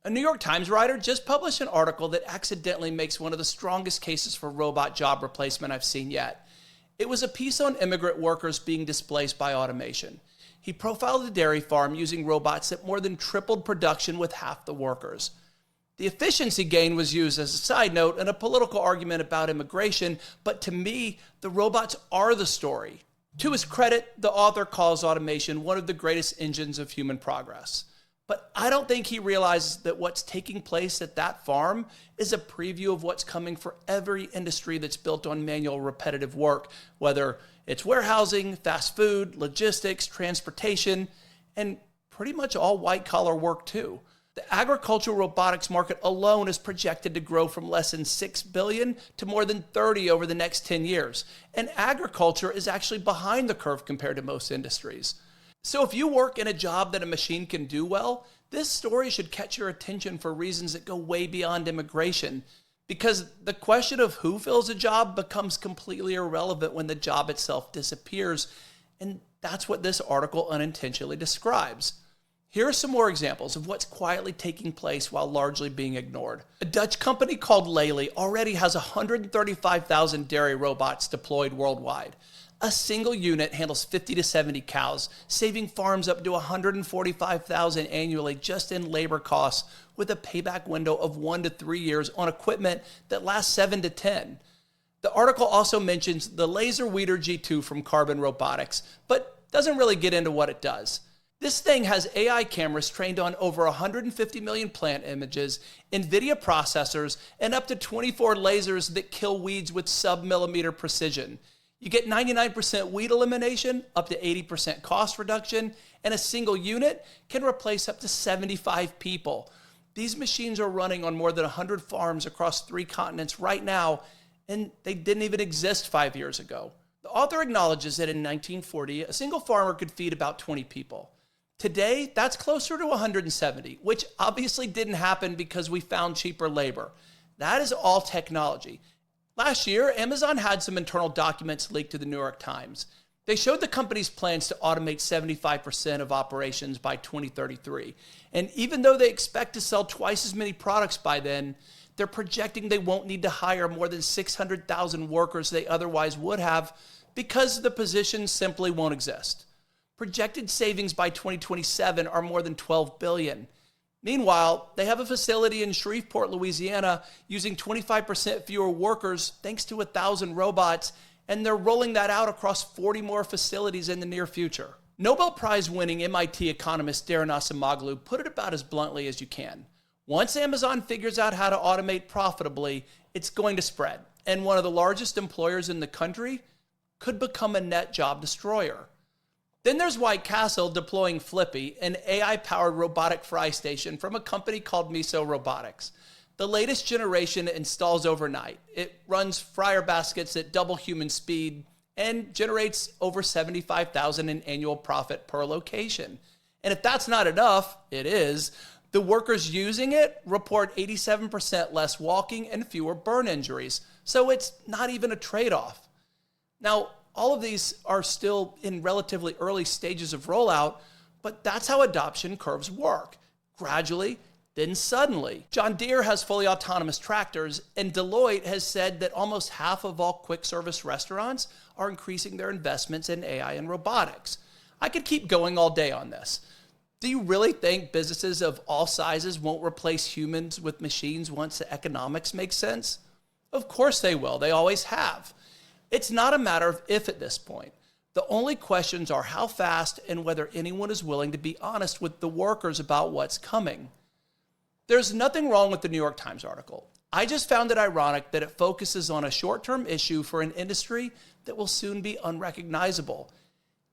A New York Times writer just published an article that accidentally makes one of the strongest cases for robot job replacement I've seen yet. It was a piece on immigrant workers being displaced by automation. He profiled a dairy farm using robots that more than tripled production with half the workers. The efficiency gain was used as a side note in a political argument about immigration, but to me, the robots are the story. To his credit, the author calls automation one of the greatest engines of human progress. But I don't think he realizes that what's taking place at that farm is a preview of what's coming for every industry that's built on manual, repetitive work, whether it's warehousing, fast food, logistics, transportation, and pretty much all white-collar work too. The agricultural robotics market alone is projected to grow from less than $6 billion to more than $30 billion over the next 10 years. And agriculture is actually behind the curve compared to most industries. So if you work in a job that a machine can do well, this story should catch your attention for reasons that go way beyond immigration. Because the question of who fills a job becomes completely irrelevant when the job itself disappears. And that's what this article unintentionally describes. Here are some more examples of what's quietly taking place while largely being ignored. A Dutch company called Lely already has 135,000 dairy robots deployed worldwide. A single unit handles 50 to 70 cows, saving farms up to $145,000 annually just in labor costs, with a payback window of 1 to 3 years on equipment that lasts 7 to 10. The article also mentions the Laser Weeder G2 from Carbon Robotics, but doesn't really get into what it does. This thing has AI cameras trained on over 150 million plant images, NVIDIA processors, and up to 24 lasers that kill weeds with sub-millimeter precision. You get 99% weed elimination, up to 80% cost reduction, and a single unit can replace up to 75 people. These machines are running on more than 100 farms across 3 continents right now, and they didn't even exist 5 years ago. The author acknowledges that in 1940, a single farmer could feed about 20 people. Today, that's closer to 170, which obviously didn't happen because we found cheaper labor. That is all technology. Last year, Amazon had some internal documents leaked to the New York Times. They showed the company's plans to automate 75% of operations by 2033. And even though they expect to sell twice as many products by then, they're projecting they won't need to hire more than 600,000 workers they otherwise would have because the positions simply won't exist. Projected savings by 2027 are more than $12 billion. Meanwhile, they have a facility in Shreveport, Louisiana, using 25% fewer workers thanks to 1,000 robots, and they're rolling that out across 40 more facilities in the near future. Nobel Prize-winning MIT economist Darren Acemoglu put it about as bluntly as you can. Once Amazon figures out how to automate profitably, it's going to spread, and one of the largest employers in the country could become a net job destroyer. Then there's White Castle deploying Flippy, an AI-powered robotic fry station from a company called Miso Robotics. The latest generation installs overnight. It runs fryer baskets at double human speed and generates over $75,000 in annual profit per location. And if that's not enough, it is. The workers using it report 87% less walking and fewer burn injuries. So it's not even a trade-off. Now, all of these are still in relatively early stages of rollout, but that's how adoption curves work. Gradually, then suddenly. John Deere has fully autonomous tractors, and Deloitte has said that almost half of all quick service restaurants are increasing their investments in AI and robotics. I could keep going all day on this. Do you really think businesses of all sizes won't replace humans with machines once the economics make sense? Of course they will. They always have. It's not a matter of if at this point. The only questions are how fast and whether anyone is willing to be honest with the workers about what's coming. There's nothing wrong with the New York Times article. I just found it ironic that it focuses on a short-term issue for an industry that will soon be unrecognizable.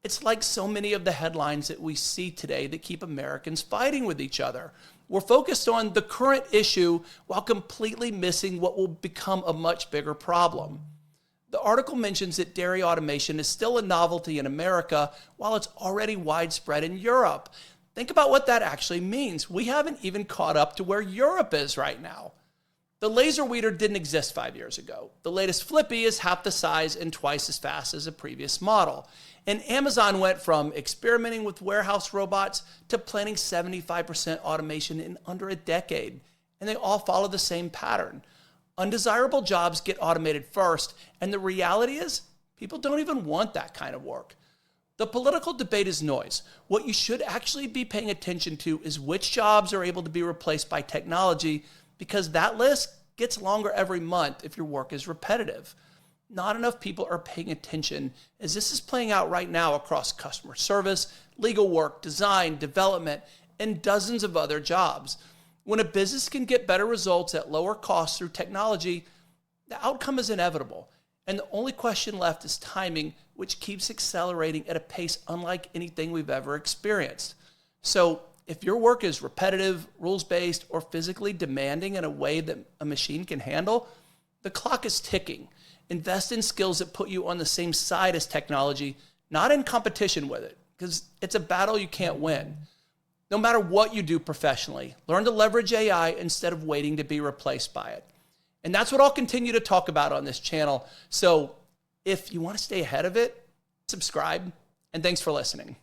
It's like so many of the headlines that we see today that keep Americans fighting with each other. We're focused on the current issue while completely missing what will become a much bigger problem. The article mentions that dairy automation is still a novelty in America while it's already widespread in Europe. Think about what that actually means. We haven't even caught up to where Europe is right now. The laser weeder didn't exist 5 years ago. The latest Flippy is half the size and twice as fast as a previous model. And Amazon went from experimenting with warehouse robots to planning 75% automation in under a decade. And they all follow the same pattern. Undesirable jobs get automated first, and the reality is people don't even want that kind of work. The political debate is noise. What you should actually be paying attention to is which jobs are able to be replaced by technology, because that list gets longer every month if your work is repetitive. Not enough people are paying attention, as this is playing out right now across customer service, legal work, design, development, and dozens of other jobs. When a business can get better results at lower costs through technology, the outcome is inevitable. And the only question left is timing, which keeps accelerating at a pace unlike anything we've ever experienced. So if your work is repetitive, rules-based, or physically demanding in a way that a machine can handle, the clock is ticking. Invest in skills that put you on the same side as technology, not in competition with it, because it's a battle you can't win. No matter what you do professionally, learn to leverage AI instead of waiting to be replaced by it. And that's what I'll continue to talk about on this channel. So if you want to stay ahead of it, subscribe, and thanks for listening.